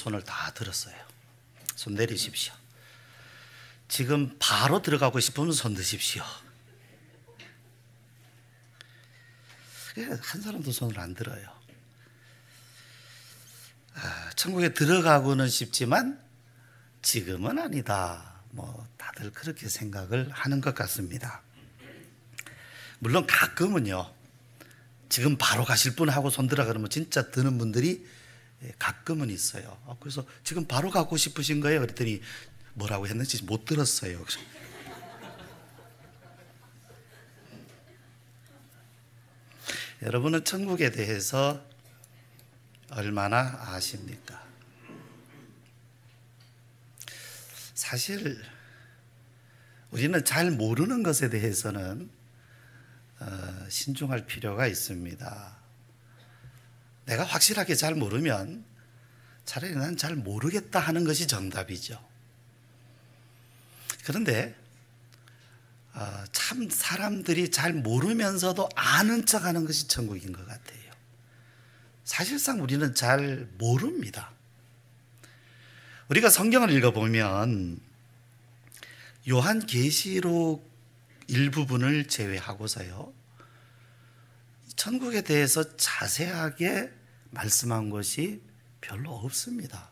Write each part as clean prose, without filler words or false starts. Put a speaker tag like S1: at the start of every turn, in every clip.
S1: 손을 다 들었어요. 손 내리십시오. 지금 바로 들어가고 싶으면 손 드십시오. 한 사람도 손을 안 들어요. 천국에 들어가고는 싶지만 지금은 아니다. 다들 그렇게 생각을 하는 것 같습니다. 물론 가끔은요, 지금 바로 가실 분 하고 손 들어 그러면 진짜 드는 분들이 가끔은 있어요. 그래서 지금 바로 가고 싶으신 거예요? 그랬더니 뭐라고 했는지 못 들었어요. 여러분은 천국에 대해서 얼마나 아십니까? 사실 우리는 잘 모르는 것에 대해서는 신중할 필요가 있습니다. 내가 확실하게 잘 모르면 차라리 난 잘 모르겠다 하는 것이 정답이죠. 그런데 참 사람들이 잘 모르면서도 아는 척하는 것이 천국인 것 같아요. 사실상 우리는 잘 모릅니다. 우리가 성경을 읽어보면 요한계시록 일부분을 제외하고서요, 천국에 대해서 자세하게 말씀한 것이 별로 없습니다.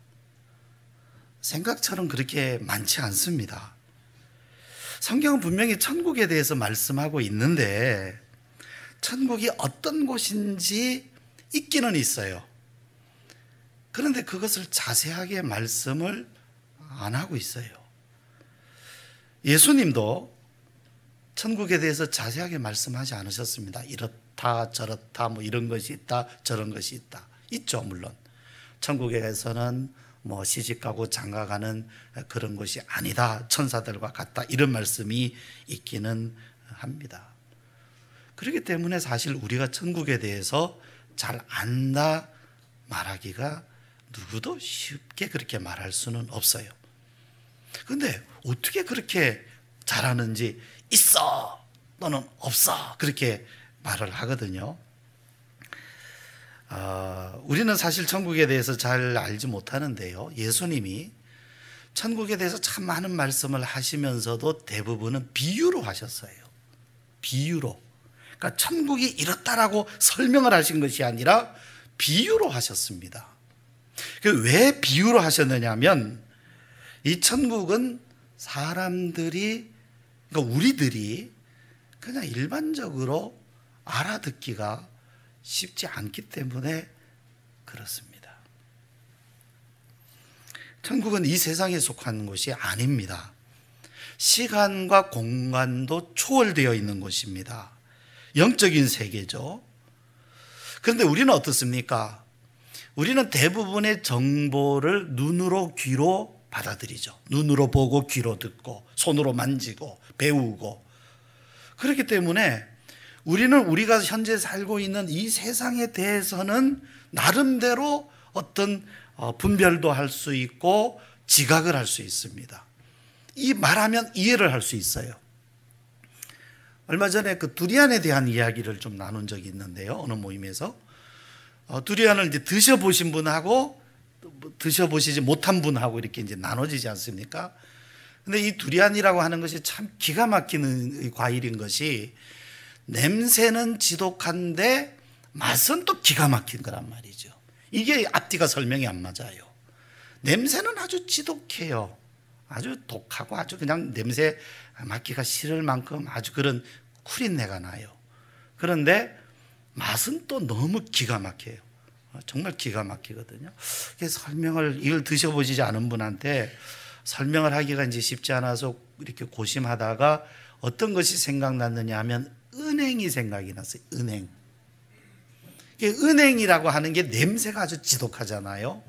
S1: 생각처럼 그렇게 많지 않습니다. 성경은 분명히 천국에 대해서 말씀하고 있는데 천국이 어떤 곳인지 있기는 있어요. 그런데 그것을 자세하게 말씀을 안 하고 있어요. 예수님도 천국에 대해서 자세하게 말씀하지 않으셨습니다. 이렇다 저렇다 이런 것이 있다 저런 것이 있다. 있죠, 물론. 천국에서는 시집가고 장가가는 그런 것이 아니다, 천사들과 같다, 이런 말씀이 있기는 합니다. 그렇기 때문에 사실 우리가 천국에 대해서 잘 안다 말하기가 누구도 쉽게 그렇게 말할 수는 없어요. 그런데 어떻게 그렇게 잘하는지 있어 또는 없어 그렇게 말을 하거든요. 우리는 사실 천국에 대해서 잘 알지 못하는데요, 예수님이 천국에 대해서 참 많은 말씀을 하시면서도 대부분은 비유로 하셨어요. 비유로. 그러니까 천국이 이렇다라고 설명을 하신 것이 아니라 비유로 하셨습니다. 왜 비유로 하셨느냐 하면 이 천국은 사람들이, 그러니까 우리들이 그냥 일반적으로 알아듣기가 쉽지 않기 때문에 그렇습니다. 천국은 이 세상에 속한 곳이 아닙니다. 시간과 공간도 초월되어 있는 곳입니다. 영적인 세계죠. 그런데 우리는 어떻습니까? 우리는 대부분의 정보를 눈으로 귀로 받아들이죠. 눈으로 보고 귀로 듣고 손으로 만지고 배우고. 그렇기 때문에 우리는 우리가 현재 살고 있는 이 세상에 대해서는 나름대로 어떤 분별도 할 수 있고 지각을 할 수 있습니다. 이 말하면 이해를 할 수 있어요. 얼마 전에 그 두리안에 대한 이야기를 좀 나눈 적이 있는데요, 어느 모임에서 두리안을 이제 드셔보신 분하고 드셔보시지 못한 분하고 이렇게 이제 나눠지지 않습니까? 근데 이 두리안이라고 하는 것이 참 기가 막히는 과일인 것이 냄새는 지독한데 맛은 또 기가 막힌 거란 말이죠. 이게 앞뒤가 설명이 안 맞아요. 냄새는 아주 지독해요. 아주 독하고 아주 그냥 냄새 맡기가 싫을 만큼 아주 그런 쿠린내가 나요. 그런데 맛은 또 너무 기가 막혀요. 정말 기가 막히거든요. 그래서 이걸 드셔보시지 않은 분한테 설명을 하기가 이제 쉽지 않아서 이렇게 고심하다가 어떤 것이 생각났느냐 하면 은행이 생각이 났어요. 은행. 은행이라고 하는 게 냄새가 아주 지독하잖아요.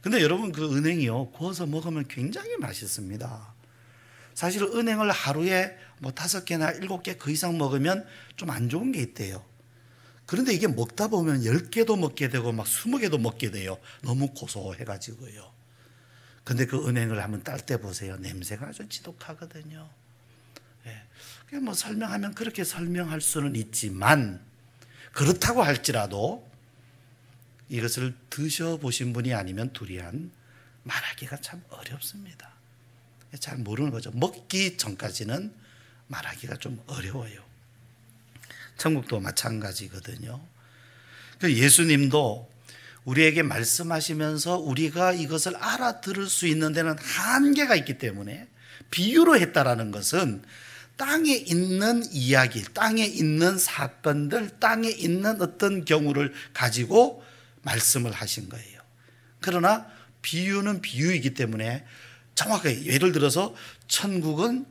S1: 근데 여러분, 그 은행이요, 구워서 먹으면 굉장히 맛있습니다. 사실 은행을 하루에 5개나 7개 그 이상 먹으면 좀 안 좋은 게 있대요. 그런데 이게 먹다 보면 10개도 먹게 되고 막 20개도 먹게 돼요. 너무 고소해가지고요. 근데 그 은행을 한번 딸 때 보세요. 냄새가 아주 지독하거든요. 설명하면 그렇게 설명할 수는 있지만, 그렇다고 할지라도 이것을 드셔보신 분이 아니면 두리안 말하기가 참 어렵습니다. 잘 모르는 거죠. 먹기 전까지는 말하기가 좀 어려워요. 천국도 마찬가지거든요. 예수님도 우리에게 말씀하시면서 우리가 이것을 알아들을 수 있는 데는 한계가 있기 때문에 비유로 했다라는 것은 땅에 있는 이야기, 땅에 있는 사건들, 땅에 있는 어떤 경우를 가지고 말씀을 하신 거예요. 그러나 비유는 비유이기 때문에 정확하게, 예를 들어서 천국에는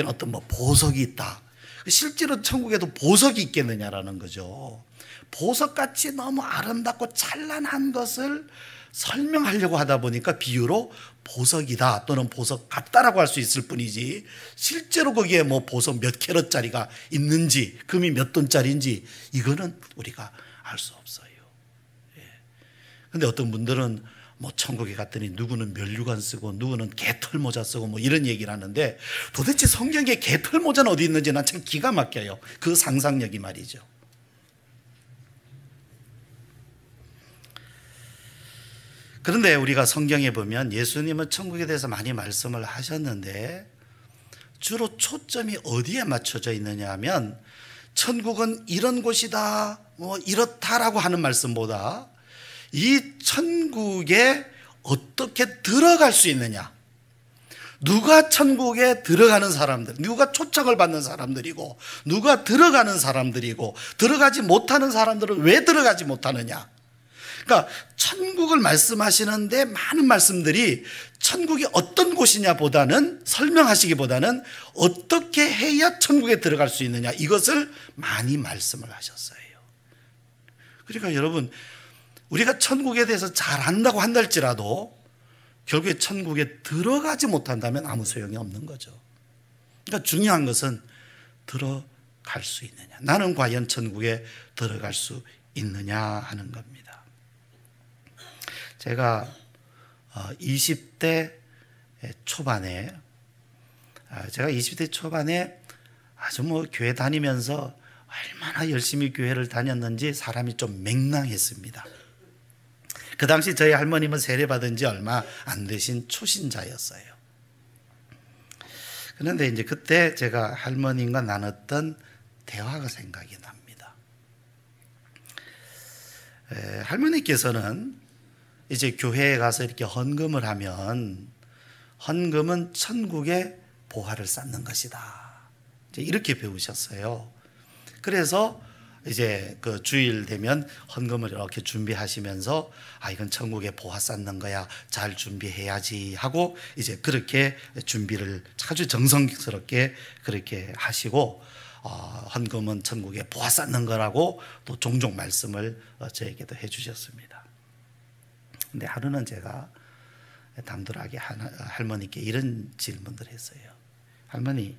S1: 어떤 보석이 있다. 실제로 천국에도 보석이 있겠느냐라는 거죠. 보석같이 너무 아름답고 찬란한 것을 설명하려고 하다 보니까 비유로 보석이다 또는 보석 같다라고 할 수 있을 뿐이지, 실제로 거기에 보석 몇 캐럿짜리가 있는지 금이 몇 돈짜리인지 이거는 우리가 알 수 없어요. 그런데 어떤 분들은 천국에 갔더니 누구는 면류관 쓰고 누구는 개털 모자 쓰고 이런 얘기를 하는데, 도대체 성경에 개털 모자는 어디 있는지 난 참 기가 막혀요. 그 상상력이 말이죠. 그런데 우리가 성경에 보면 예수님은 천국에 대해서 많이 말씀을 하셨는데 주로 초점이 어디에 맞춰져 있느냐 하면, 천국은 이런 곳이다 이렇다라고 하는 말씀보다 이 천국에 어떻게 들어갈 수 있느냐, 누가 천국에 들어가는 사람들, 누가 초청을 받는 사람들이고 누가 들어가는 사람들이고 들어가지 못하는 사람들은 왜 들어가지 못하느냐. 그러니까 천국을 말씀하시는데 많은 말씀들이 천국이 어떤 곳이냐 보다는, 설명하시기보다는 어떻게 해야 천국에 들어갈 수 있느냐, 이것을 많이 말씀을 하셨어요. 그러니까 여러분, 우리가 천국에 대해서 잘 안다고 한달지라도 결국에 천국에 들어가지 못한다면 아무 소용이 없는 거죠. 그러니까 중요한 것은 들어갈 수 있느냐, 나는 과연 천국에 들어갈 수 있느냐 하는 겁니다. 제가 20대 초반에 아주 교회 다니면서 얼마나 열심히 교회를 다녔는지 사람이 좀 맹랑했습니다. 그 당시 저희 할머님은 세례받은 지 얼마 안 되신 초신자였어요. 그런데 이제 그때 제가 할머님과 나눴던 대화가 생각이 납니다. 할머니께서는 이제 교회에 가서 이렇게 헌금을 하면 헌금은 천국의 보화를 쌓는 것이다, 이제 이렇게 배우셨어요. 그래서 이제 그 주일 되면 헌금을 이렇게 준비하시면서 이건 천국에 보화 쌓는 거야, 잘 준비해야지 하고 이제 그렇게 준비를 아주 정성스럽게 그렇게 하시고, 헌금은 천국에 보화 쌓는 거라고 또 종종 말씀을 저에게도 해주셨습니다. 근데 하루는 제가 담돌하게 할머니께 이런 질문을 했어요. 할머니,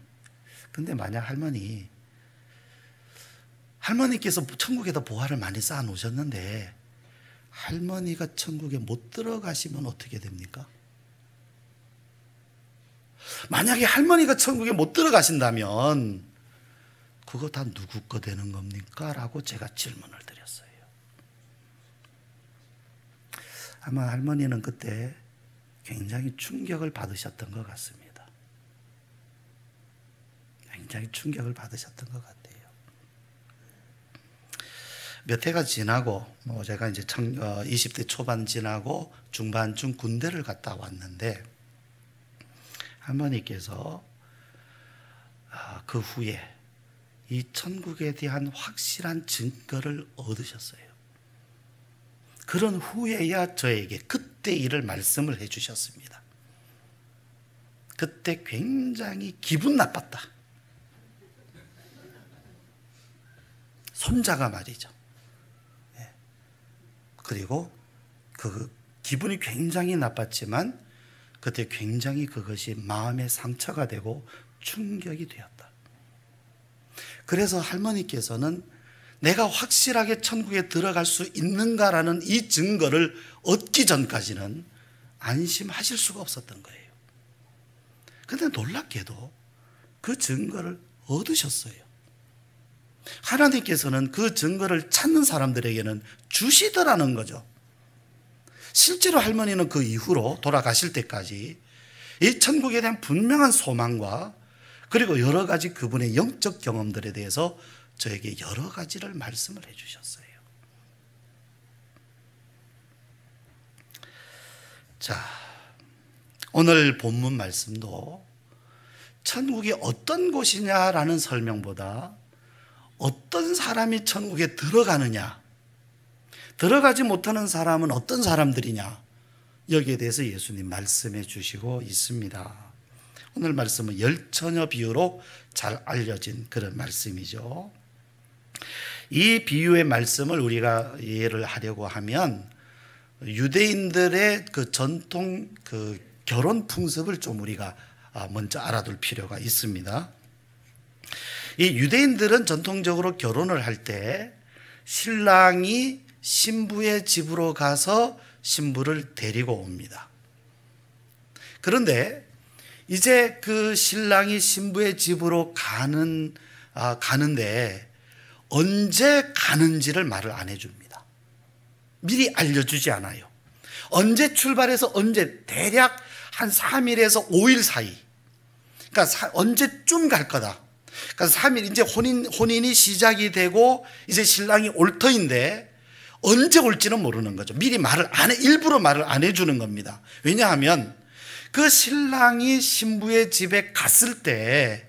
S1: 근데 만약 할머니께서 천국에다 보화를 많이 쌓아 놓으셨는데 할머니가 천국에 못 들어가시면 어떻게 됩니까? 만약에 할머니가 천국에 못 들어가신다면 그거 다 누구 거 되는 겁니까? 라고 제가 질문을 드렸어요. 아마 할머니는 그때 굉장히 충격을 받으셨던 것 같습니다. 굉장히 충격을 받으셨던 것 같아요. 몇 해가 지나고 제가 이제 20대 초반 지나고 중반쯤 군대를 갔다 왔는데 할머니께서 그 후에 이 천국에 대한 확실한 증거를 얻으셨어요. 그런 후에야 저에게 그때 일을 말씀을 해주셨습니다. 그때 굉장히 기분 나빴다. 손자가 말이죠. 그리고 그 기분이 굉장히 나빴지만 그때 굉장히 그것이 마음의 상처가 되고 충격이 되었다. 그래서 할머니께서는 내가 확실하게 천국에 들어갈 수 있는가라는 이 증거를 얻기 전까지는 안심하실 수가 없었던 거예요. 그런데 놀랍게도 그 증거를 얻으셨어요. 하나님께서는 그 증거를 찾는 사람들에게는 주시더라는 거죠. 실제로 할머니는 그 이후로 돌아가실 때까지 이 천국에 대한 분명한 소망과 그리고 여러 가지 그분의 영적 경험들에 대해서 저에게 여러 가지를 말씀을 해 주셨어요. 자, 오늘 본문 말씀도 천국이 어떤 곳이냐라는 설명보다 어떤 사람이 천국에 들어가느냐, 들어가지 못하는 사람은 어떤 사람들이냐, 여기에 대해서 예수님 말씀해 주시고 있습니다. 오늘 말씀은 열처녀 비유로 잘 알려진 그런 말씀이죠. 이 비유의 말씀을 우리가 이해를 하려고 하면 유대인들의 그 전통 그 결혼 풍습을 좀 우리가 먼저 알아둘 필요가 있습니다. 이 유대인들은 전통적으로 결혼을 할 때 신랑이 신부의 집으로 가서 신부를 데리고 옵니다. 그런데 이제 그 신랑이 신부의 집으로 가는데 언제 가는지를 말을 안 해줍니다. 미리 알려주지 않아요. 언제 출발해서 언제, 대략 한 3일에서 5일 사이, 그러니까 언제쯤 갈 거다. 그러니까 3일, 이제 혼인이 시작이 되고 이제 신랑이 올 터인데 언제 올지는 모르는 거죠. 미리 일부러 말을 안 해주는 겁니다. 왜냐하면 그 신랑이 신부의 집에 갔을 때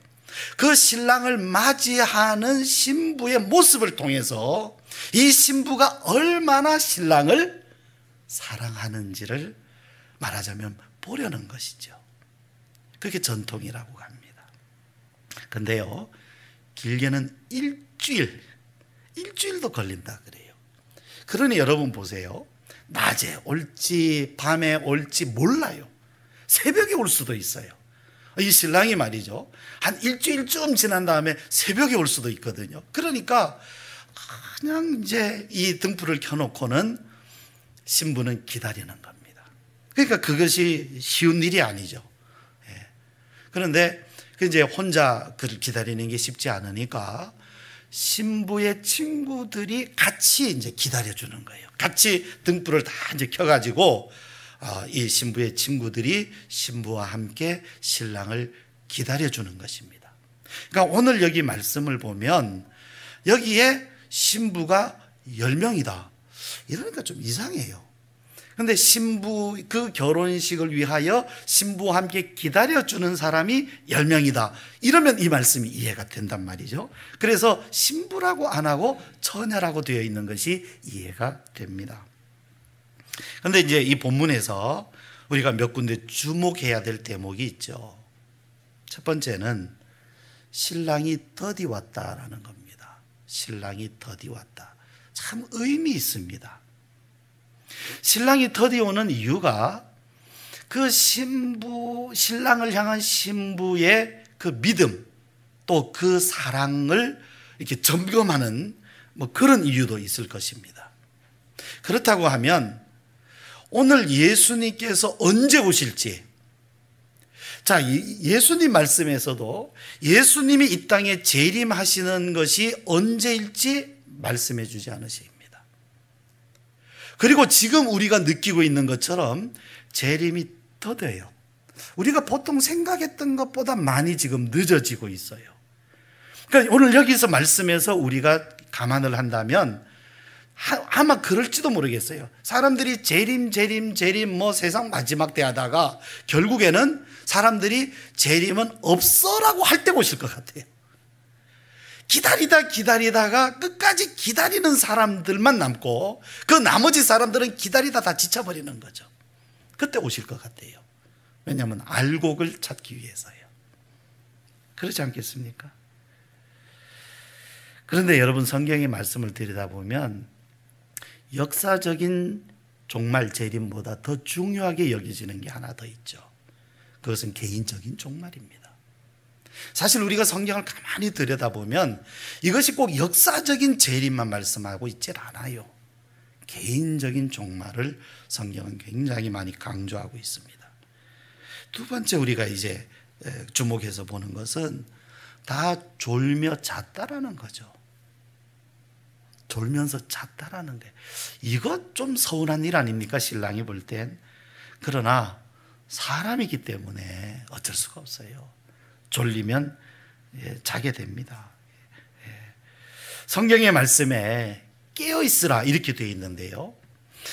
S1: 그 신랑을 맞이하는 신부의 모습을 통해서 이 신부가 얼마나 신랑을 사랑하는지를 말하자면 보려는 것이죠. 그게 전통이라고 합니다. 근데요, 길게는 일주일도 걸린다 그래요. 그러니 여러분 보세요. 낮에 올지 밤에 올지 몰라요. 새벽에 올 수도 있어요. 이 신랑이 말이죠, 한 일주일쯤 지난 다음에 새벽에 올 수도 있거든요. 그러니까 그냥 이제 이 등불을 켜놓고는 신부는 기다리는 겁니다. 그러니까 그것이 쉬운 일이 아니죠. 그런데 이제 혼자 그를 기다리는 게 쉽지 않으니까 신부의 친구들이 같이 이제 기다려주는 거예요. 같이 등불을 다 이제 켜가지고 이 신부의 친구들이 신부와 함께 신랑을 기다려주는 것입니다. 그러니까 오늘 여기 말씀을 보면 여기에 신부가 10명이다. 이러니까 좀 이상해요. 그런데 신부, 그 결혼식을 위하여 신부와 함께 기다려주는 사람이 10명이다. 이러면 이 말씀이 이해가 된단 말이죠. 그래서 신부라고 안 하고 처녀라고 되어 있는 것이 이해가 됩니다. 그런데 이제 이 본문에서 우리가 몇 군데 주목해야 될 대목이 있죠. 첫 번째는 신랑이 더디 왔다라는 겁니다. 신랑이 더디 왔다. 참 의미 있습니다. 신랑이 더디 오는 이유가 그 신랑을 향한 신부의 그 믿음, 또 그 사랑을 이렇게 점검하는 그런 이유도 있을 것입니다. 그렇다고 하면 오늘 예수님께서 언제 오실지, 자, 예수님 말씀에서도 예수님이 이 땅에 재림하시는 것이 언제일지 말씀해 주지 않으십니다. 그리고 지금 우리가 느끼고 있는 것처럼 재림이 더뎌요. 우리가 보통 생각했던 것보다 많이 지금 늦어지고 있어요. 그러니까 오늘 여기서 말씀에서 우리가 감안을 한다면 아마 그럴지도 모르겠어요. 사람들이 재림 세상 마지막 때 하다가 결국에는 사람들이 재림은 없어라고 할 때 오실 것 같아요. 기다리다가 끝까지 기다리는 사람들만 남고 그 나머지 사람들은 기다리다 다 지쳐버리는 거죠. 그때 오실 것 같아요. 왜냐하면 알곡을 찾기 위해서요. 그렇지 않겠습니까? 그런데 여러분, 성경의 말씀을 들여다보면 역사적인 종말 재림보다 더 중요하게 여겨지는 게 하나 더 있죠. 그것은 개인적인 종말입니다. 사실 우리가 성경을 가만히 들여다보면 이것이 꼭 역사적인 재림만 말씀하고 있질 않아요. 개인적인 종말을 성경은 굉장히 많이 강조하고 있습니다. 두 번째 우리가 이제 주목해서 보는 것은 다 졸며 잤다라는 거죠. 졸면서 잤다라는 거예요. 이거 좀 서운한 일 아닙니까? 신랑이 볼 땐. 그러나 사람이기 때문에 어쩔 수가 없어요. 졸리면 자게 됩니다. 성경의 말씀에 깨어있으라 이렇게 되어 있는데요,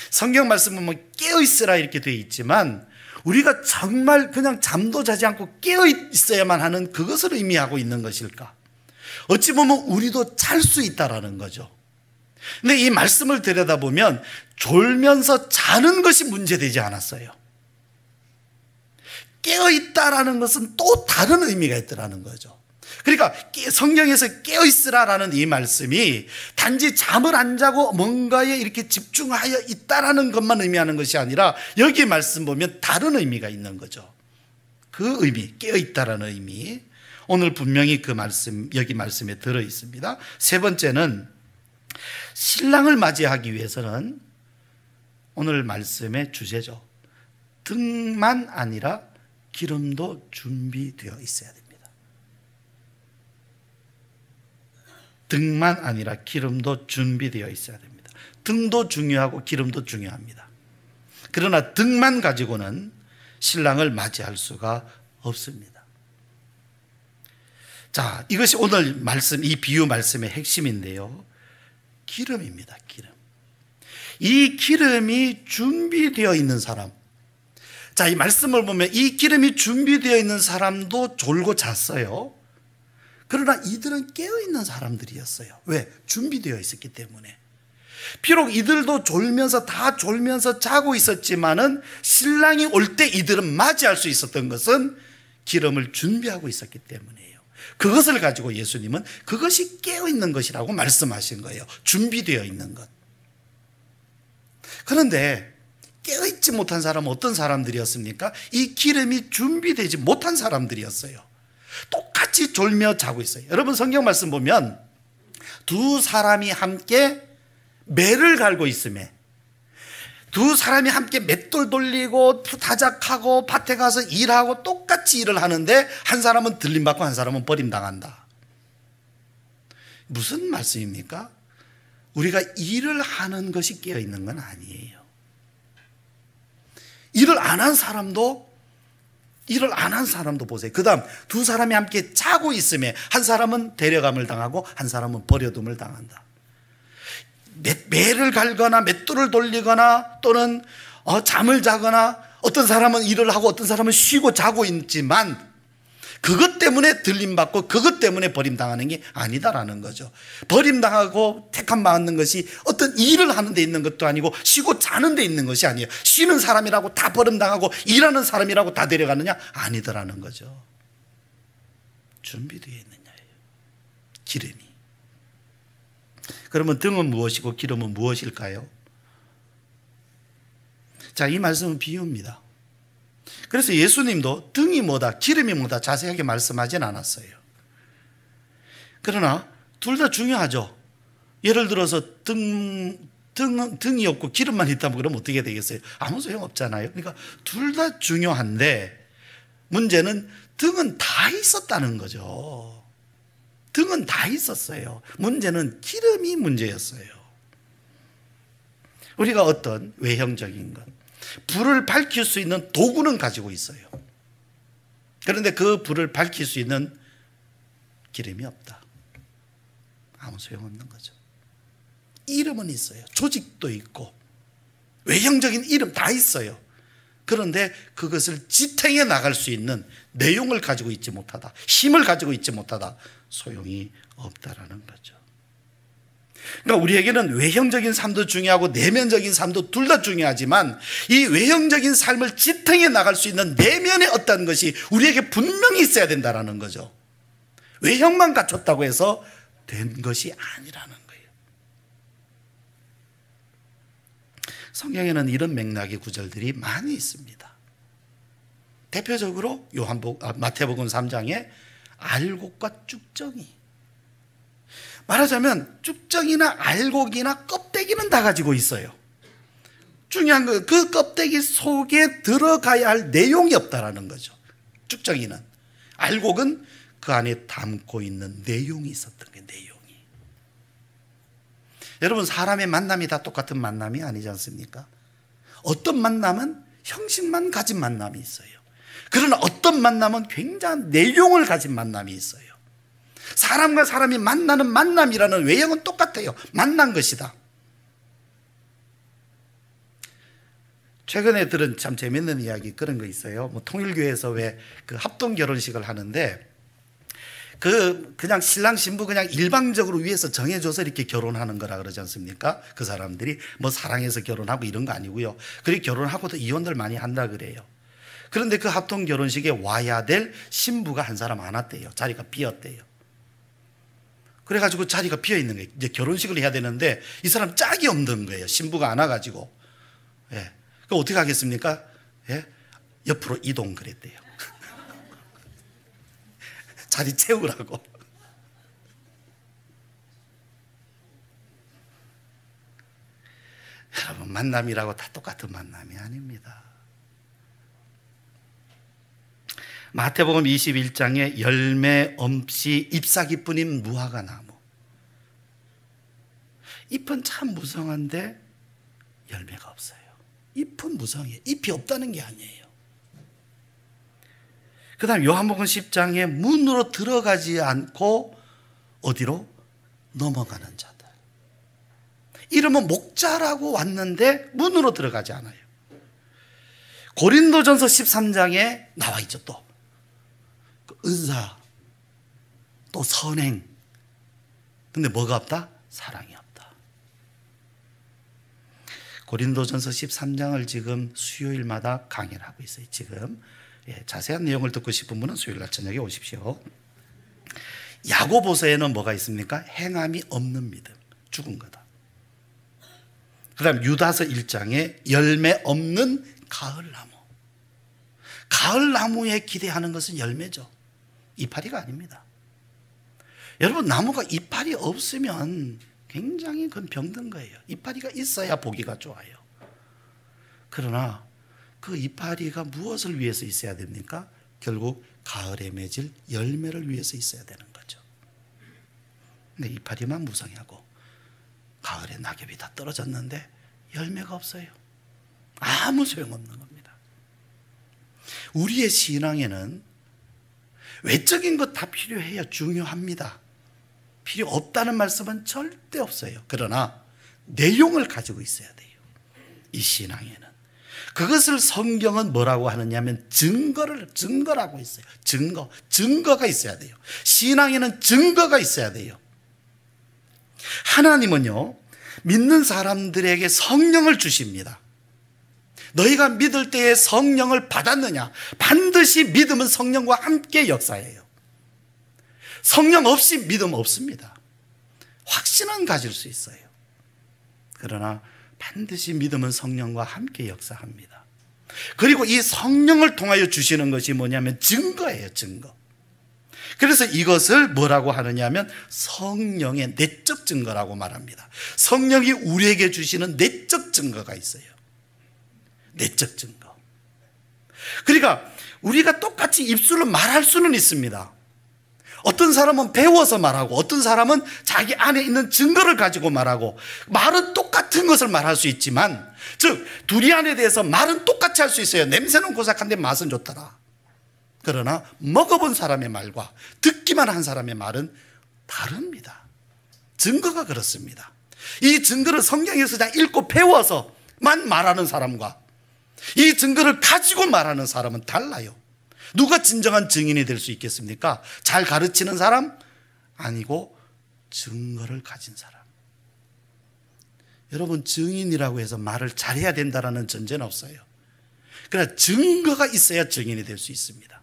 S1: 성경 말씀은 뭐 깨어있으라 이렇게 되어 있지만 우리가 정말 그냥 잠도 자지 않고 깨어있어야만 하는 그것을 의미하고 있는 것일까? 어찌 보면 우리도 잘 수 있다라는 거죠. 근데 이 말씀을 들여다보면 졸면서 자는 것이 문제되지 않았어요. 깨어있다라는 것은 또 다른 의미가 있더라는 거죠. 그러니까 성경에서 깨어있으라라는 이 말씀이 단지 잠을 안 자고 뭔가에 이렇게 집중하여 있다라는 것만 의미하는 것이 아니라 여기 말씀 보면 다른 의미가 있는 거죠. 그 의미, 깨어있다라는 의미, 오늘 분명히 그 말씀, 여기 말씀에 들어 있습니다. 세 번째는 신랑을 맞이하기 위해서는 오늘 말씀의 주제죠, 등만 아니라 기름도 준비되어 있어야 됩니다. 등만 아니라 기름도 준비되어 있어야 됩니다. 등도 중요하고 기름도 중요합니다. 그러나 등만 가지고는 신랑을 맞이할 수가 없습니다. 자, 이것이 오늘 말씀, 이 비유 말씀의 핵심인데요, 기름입니다. 기름. 이 기름이 준비되어 있는 사람, 자, 이 말씀을 보면 이 기름이 준비되어 있는 사람도 졸고 잤어요. 그러나 이들은 깨어있는 사람들이었어요. 왜? 준비되어 있었기 때문에. 비록 이들도 다 졸면서 자고 있었지만은 신랑이 올 때 이들은 맞이할 수 있었던 것은 기름을 준비하고 있었기 때문이에요. 그것을 가지고 예수님은 그것이 깨어있는 것이라고 말씀하신 거예요. 준비되어 있는 것. 그런데 깨어있지 못한 사람은 어떤 사람들이었습니까? 이 기름이 준비되지 못한 사람들이었어요. 똑같이 졸며 자고 있어요. 여러분, 성경 말씀 보면 두 사람이 함께 매를 갈고 있음에, 두 사람이 함께 맷돌 돌리고 타작하고 밭에 가서 일하고 똑같이 일을 하는데 한 사람은 들림받고 한 사람은 버림당한다. 무슨 말씀입니까? 우리가 일을 하는 것이 깨어있는 건 아니에요. 일을 안 한 사람도 보세요. 그 다음 두 사람이 함께 자고 있음에 한 사람은 데려감을 당하고 한 사람은 버려둠을 당한다. 매를 갈거나 맷돌을 돌리거나 또는 잠을 자거나, 어떤 사람은 일을 하고 어떤 사람은 쉬고 자고 있지만 그것 때문에 들림받고 그것 때문에 버림당하는 게 아니다라는 거죠. 버림당하고 택함 받는 것이 어떤 일을 하는 데 있는 것도 아니고 쉬고 자는 데 있는 것이 아니에요. 쉬는 사람이라고 다 버림당하고 일하는 사람이라고 다 데려가느냐? 아니더라는 거죠. 준비되어 있느냐예요, 기름이. 그러면 등은 무엇이고 기름은 무엇일까요? 자, 이 말씀은 비유입니다. 그래서 예수님도 등이 뭐다, 기름이 뭐다 자세하게 말씀하진 않았어요. 그러나 둘 다 중요하죠. 예를 들어서 등이 없고 기름만 있다면 그러면 어떻게 되겠어요? 아무 소용없잖아요. 그러니까 둘 다 중요한데 문제는 등은 다 있었다는 거죠. 등은 다 있었어요. 문제는 기름이 문제였어요. 우리가 어떤 외형적인 것, 불을 밝힐 수 있는 도구는 가지고 있어요. 그런데 그 불을 밝힐 수 있는 기름이 없다. 아무 소용없는 거죠. 이름은 있어요. 조직도 있고 외형적인 이름 다 있어요. 그런데 그것을 지탱해 나갈 수 있는 내용을 가지고 있지 못하다, 힘을 가지고 있지 못하다, 소용이 없다라는 거죠. 그러니까 우리에게는 외형적인 삶도 중요하고 내면적인 삶도 둘 다 중요하지만 이 외형적인 삶을 지탱해 나갈 수 있는 내면의 어떤 것이 우리에게 분명히 있어야 된다는 거죠. 외형만 갖췄다고 해서 된 것이 아니라는 거예요. 성경에는 이런 맥락의 구절들이 많이 있습니다. 대표적으로 마태복음 3장에 알곡과 쭉정이, 말하자면 쭉정이나 알곡이나 껍데기는 다 가지고 있어요. 중요한 건 그 껍데기 속에 들어가야 할 내용이 없다라는 거죠. 쭉정이는. 알곡은 그 안에 담고 있는 내용이 있었던 게, 내용이. 여러분, 사람의 만남이 다 똑같은 만남이 아니지 않습니까? 어떤 만남은 형식만 가진 만남이 있어요. 그러나 어떤 만남은 굉장한 내용을 가진 만남이 있어요. 사람과 사람이 만나는 만남이라는 외형은 똑같아요. 만난 것이다. 최근에 들은 참 재밌는 이야기, 그런 거 있어요. 통일교에서 왜 그 합동 결혼식을 하는데, 그냥 신랑 신부 그냥 일방적으로 위에서 정해줘서 이렇게 결혼하는 거라 그러지 않습니까? 그 사람들이 사랑해서 결혼하고 이런 거 아니고요. 그리고 결혼하고도 이혼들 많이 한다 그래요. 그런데 그 합동 결혼식에 와야 될 신부가 한 사람 안 왔대요. 자리가 비었대요. 그래가지고 자리가 비어 있는 거예요. 이제 결혼식을 해야 되는데 이 사람 짝이 없는 거예요. 신부가 안 와가지고. 예. 그럼 어떻게 하겠습니까? 예? 옆으로 이동 그랬대요. 자리 채우라고. 여러분, 만남이라고 다 똑같은 만남이 아닙니다. 마태복음 21장에 열매 없이 잎사귀 뿐인 무화과 나무. 잎은 참 무성한데 열매가 없어요. 잎은 무성해요. 잎이 없다는 게 아니에요. 그 다음 요한복음 10장에 문으로 들어가지 않고 어디로? 넘어가는 자들. 이름은 목자라고 왔는데 문으로 들어가지 않아요. 고린도전서 13장에 나와 있죠. 또 은사, 또 선행. 근데 뭐가 없다? 사랑이 없다. 고린도전서 13장을 지금 수요일마다 강의를 하고 있어요. 지금 자세한 내용을 듣고 싶은 분은 수요일날 저녁에 오십시오. 야고보서에는 뭐가 있습니까? 행함이 없는 믿음, 죽은 거다. 그 다음 유다서 1장에 열매 없는 가을나무. 가을나무에 기대하는 것은 열매죠. 이파리가 아닙니다. 여러분, 나무가 이파리 없으면 굉장히 그건 병든 거예요. 이파리가 있어야 보기가 좋아요. 그러나 그 이파리가 무엇을 위해서 있어야 됩니까? 결국 가을에 맺을 열매를 위해서 있어야 되는 거죠. 근데 이파리만 무성하고 가을에 낙엽이 다 떨어졌는데 열매가 없어요. 아무 소용없는 겁니다. 우리의 신앙에는 외적인 것 다 필요해요. 중요합니다. 필요 없다는 말씀은 절대 없어요. 그러나 내용을 가지고 있어야 돼요. 이 신앙에는. 그것을 성경은 뭐라고 하느냐면 증거라고 있어요. 증거가 있어야 돼요. 신앙에는 증거가 있어야 돼요. 하나님은요, 믿는 사람들에게 성령을 주십니다. 너희가 믿을 때에 성령을 받았느냐? 반드시 믿음은 성령과 함께 역사해요. 성령 없이 믿음 없습니다. 확신은 가질 수 있어요. 그러나 반드시 믿음은 성령과 함께 역사합니다. 그리고 이 성령을 통하여 주시는 것이 뭐냐면 증거예요. 증거. 그래서 이것을 뭐라고 하느냐면 성령의 내적 증거라고 말합니다. 성령이 우리에게 주시는 내적 증거가 있어요. 내적 증거. 그러니까 우리가 똑같이 입술로 말할 수는 있습니다. 어떤 사람은 배워서 말하고 어떤 사람은 자기 안에 있는 증거를 가지고 말하고, 말은 똑같은 것을 말할 수 있지만, 즉 두리안에 대해서 말은 똑같이 할 수 있어요. 냄새는 고삭한데 맛은 좋더라. 그러나 먹어본 사람의 말과 듣기만 한 사람의 말은 다릅니다. 증거가 그렇습니다. 이 증거를 성경에서 그냥 읽고 배워서만 말하는 사람과 이 증거를 가지고 말하는 사람은 달라요. 누가 진정한 증인이 될 수 있겠습니까? 잘 가르치는 사람? 아니고 증거를 가진 사람. 여러분, 증인이라고 해서 말을 잘해야 된다는 전제는 없어요. 그러나 증거가 있어야 증인이 될 수 있습니다.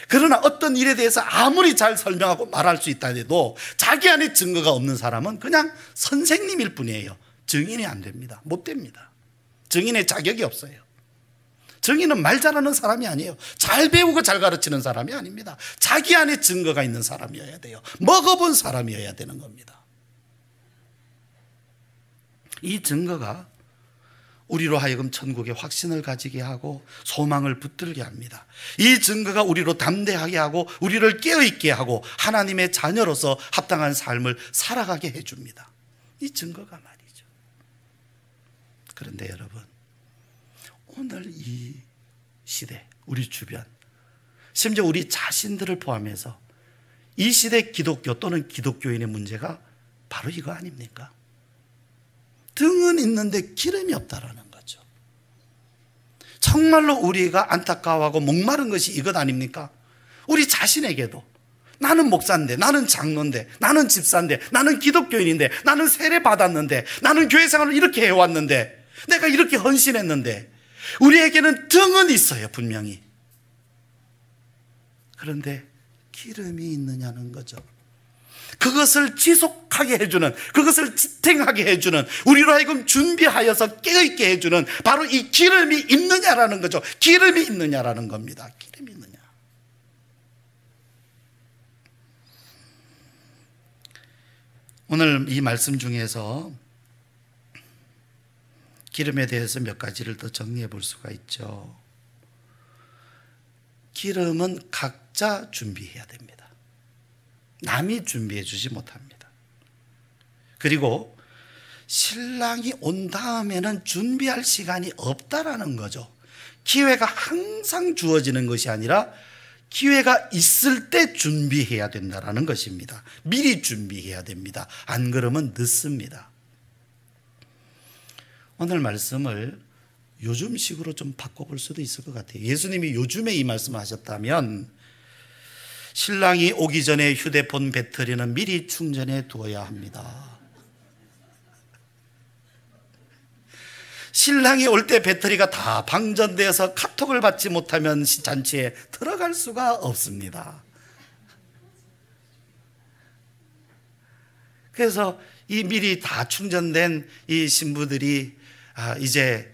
S1: 그러나 어떤 일에 대해서 아무리 잘 설명하고 말할 수 있다 해도 자기 안에 증거가 없는 사람은 그냥 선생님일 뿐이에요. 증인이 안 됩니다. 못 됩니다. 증인의 자격이 없어요. 증인은 말 잘하는 사람이 아니에요. 잘 배우고 잘 가르치는 사람이 아닙니다. 자기 안에 증거가 있는 사람이어야 돼요. 먹어본 사람이어야 되는 겁니다. 이 증거가 우리로 하여금 천국의 확신을 가지게 하고 소망을 붙들게 합니다. 이 증거가 우리로 담대하게 하고 우리를 깨어있게 하고 하나님의 자녀로서 합당한 삶을 살아가게 해줍니다. 이 증거가 말이죠. 그런데 여러분, 오늘 이 시대, 우리 주변, 심지어 우리 자신들을 포함해서 이 시대 기독교 또는 기독교인의 문제가 바로 이거 아닙니까? 등은 있는데 기름이 없다라는 거죠. 정말로 우리가 안타까워하고 목마른 것이 이것 아닙니까? 우리 자신에게도 나는 목사인데, 나는 장로인데, 나는 집사인데, 나는 기독교인인데, 나는 세례 받았는데, 나는 교회 생활을 이렇게 해왔는데, 내가 이렇게 헌신했는데, 우리에게는 등은 있어요, 분명히. 그런데 기름이 있느냐는 거죠. 그것을 지속하게 해주는, 그것을 지탱하게 해주는, 우리로 하여금 준비하여서 깨어있게 해주는 바로 이 기름이 있느냐라는 거죠. 기름이 있느냐라는 겁니다. 기름이 있느냐. 오늘 이 말씀 중에서 기름에 대해서 몇 가지를 더 정리해 볼 수가 있죠. 기름은 각자 준비해야 됩니다. 남이 준비해 주지 못합니다. 그리고 신랑이 온 다음에는 준비할 시간이 없다라는 거죠. 기회가 항상 주어지는 것이 아니라 기회가 있을 때 준비해야 된다는 것입니다. 미리 준비해야 됩니다. 안 그러면 늦습니다. 오늘 말씀을 요즘식으로 좀 바꿔볼 수도 있을 것 같아요. 예수님이 요즘에 이 말씀을 하셨다면 신랑이 오기 전에 휴대폰 배터리는 미리 충전해 두어야 합니다. 신랑이 올 때 배터리가 다 방전되어서 카톡을 받지 못하면 잔치에 들어갈 수가 없습니다. 그래서 이 미리 다 충전된 이 신부들이 이제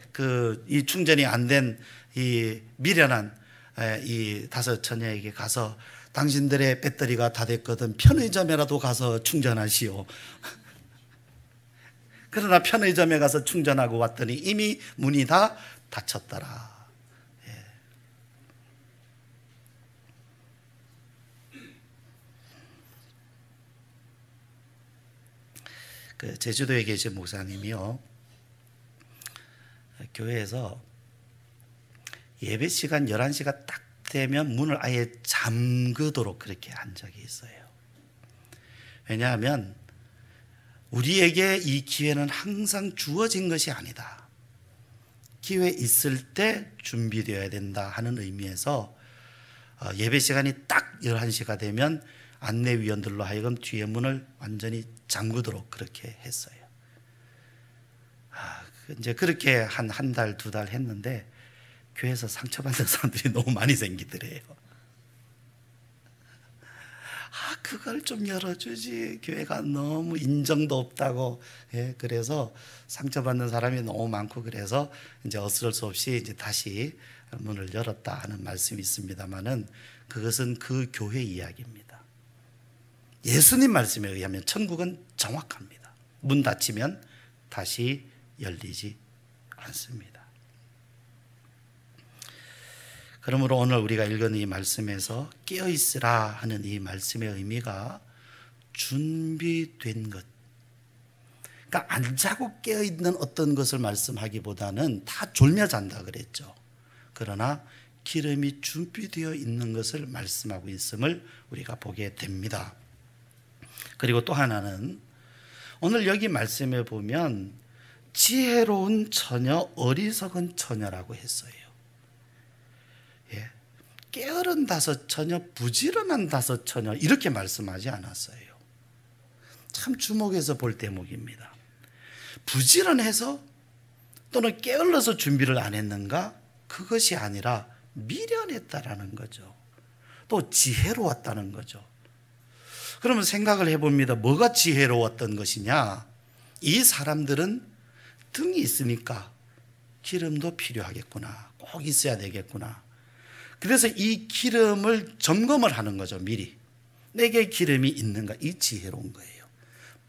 S1: 이 충전이 안 된 이 미련한 이 다섯 처녀에게 가서 당신들의 배터리가 다 됐거든 편의점에라도 가서 충전하시오. 그러나 편의점에 가서 충전하고 왔더니 이미 문이 다 닫혔더라. 예. 그 제주도에 계신 목사님이요, 교회에서 예배 시간 11시가 딱 되면 문을 아예 잠그도록 그렇게 한 적이 있어요. 왜냐하면 우리에게 이 기회는 항상 주어진 것이 아니다. 기회 있을 때 준비되어야 된다 하는 의미에서 예배 시간이 딱 11시가 되면 안내위원들로 하여금 뒤에 문을 완전히 잠그도록 그렇게 했어요. 이제 그렇게 한 달, 두 달 했는데 교회에서 상처받는 사람들이 너무 많이 생기더래요. 그걸 좀 열어주지. 교회가 너무 인정도 없다고. 예, 그래서 상처받는 사람이 너무 많고 그래서 이제 어쩔 수 없이 이제 다시 문을 열었다 하는 말씀이 있습니다만은 그것은 그 교회 이야기입니다. 예수님 말씀에 의하면 천국은 정확합니다. 문 닫히면 다시 열리지 않습니다. 그러므로 오늘 우리가 읽은 이 말씀에서 깨어있으라 하는 이 말씀의 의미가 준비된 것, 그러니까 안 자고 깨어있는 어떤 것을 말씀하기보다는 다 졸며 잔다 그랬죠. 그러나 기름이 준비되어 있는 것을 말씀하고 있음을 우리가 보게 됩니다. 그리고 또 하나는 오늘 여기 말씀에 보면 지혜로운 처녀, 어리석은 처녀라고 했어요. 예. 게으른 다섯 처녀, 부지런한 다섯 처녀 이렇게 말씀하지 않았어요. 참 주목해서 볼 대목입니다. 부지런해서 또는 게을러서 준비를 안 했는가? 그것이 아니라 미련했다라는 거죠. 또 지혜로웠다는 거죠. 그러면 생각을 해봅니다. 뭐가 지혜로웠던 것이냐? 이 사람들은 등이 있으니까 기름도 필요하겠구나. 꼭 있어야 되겠구나. 그래서 이 기름을 점검을 하는 거죠. 미리 내게 기름이 있는가. 이 지혜로운 거예요.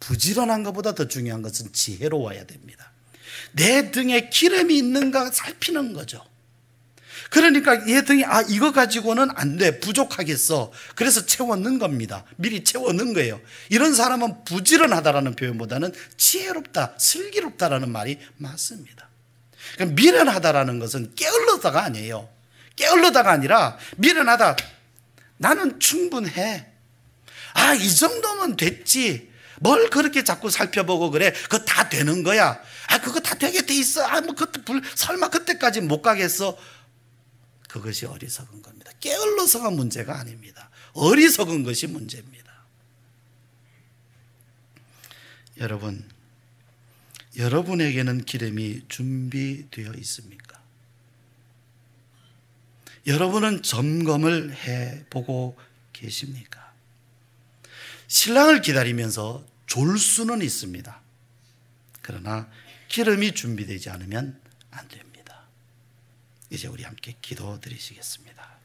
S1: 부지런한 것보다 더 중요한 것은 지혜로워야 됩니다. 내 등에 기름이 있는가 살피는 거죠. 그러니까 얘 등이 이거 가지고는 안 돼, 부족하겠어. 그래서 채워 넣은 겁니다. 미리 채워 넣은 거예요. 이런 사람은 부지런하다라는 표현보다는 지혜롭다, 슬기롭다라는 말이 맞습니다. 그러니까 미련하다라는 것은 게을러다가 아니에요. 게을러다가 아니라 미련하다. 나는 충분해. 이 정도면 됐지. 뭘 그렇게 자꾸 살펴보고 그래. 그거 다 되는 거야. 그거 다 되게 돼 있어. 설마 그때까지 못 가겠어. 그것이 어리석은 겁니다. 게을러서가 문제가 아닙니다. 어리석은 것이 문제입니다. 여러분, 여러분에게는 기름이 준비되어 있습니까? 여러분은 점검을 해보고 계십니까? 신랑을 기다리면서 졸 수는 있습니다. 그러나 기름이 준비되지 않으면 안 됩니다. 이제 우리 함께 기도 드리시겠습니다.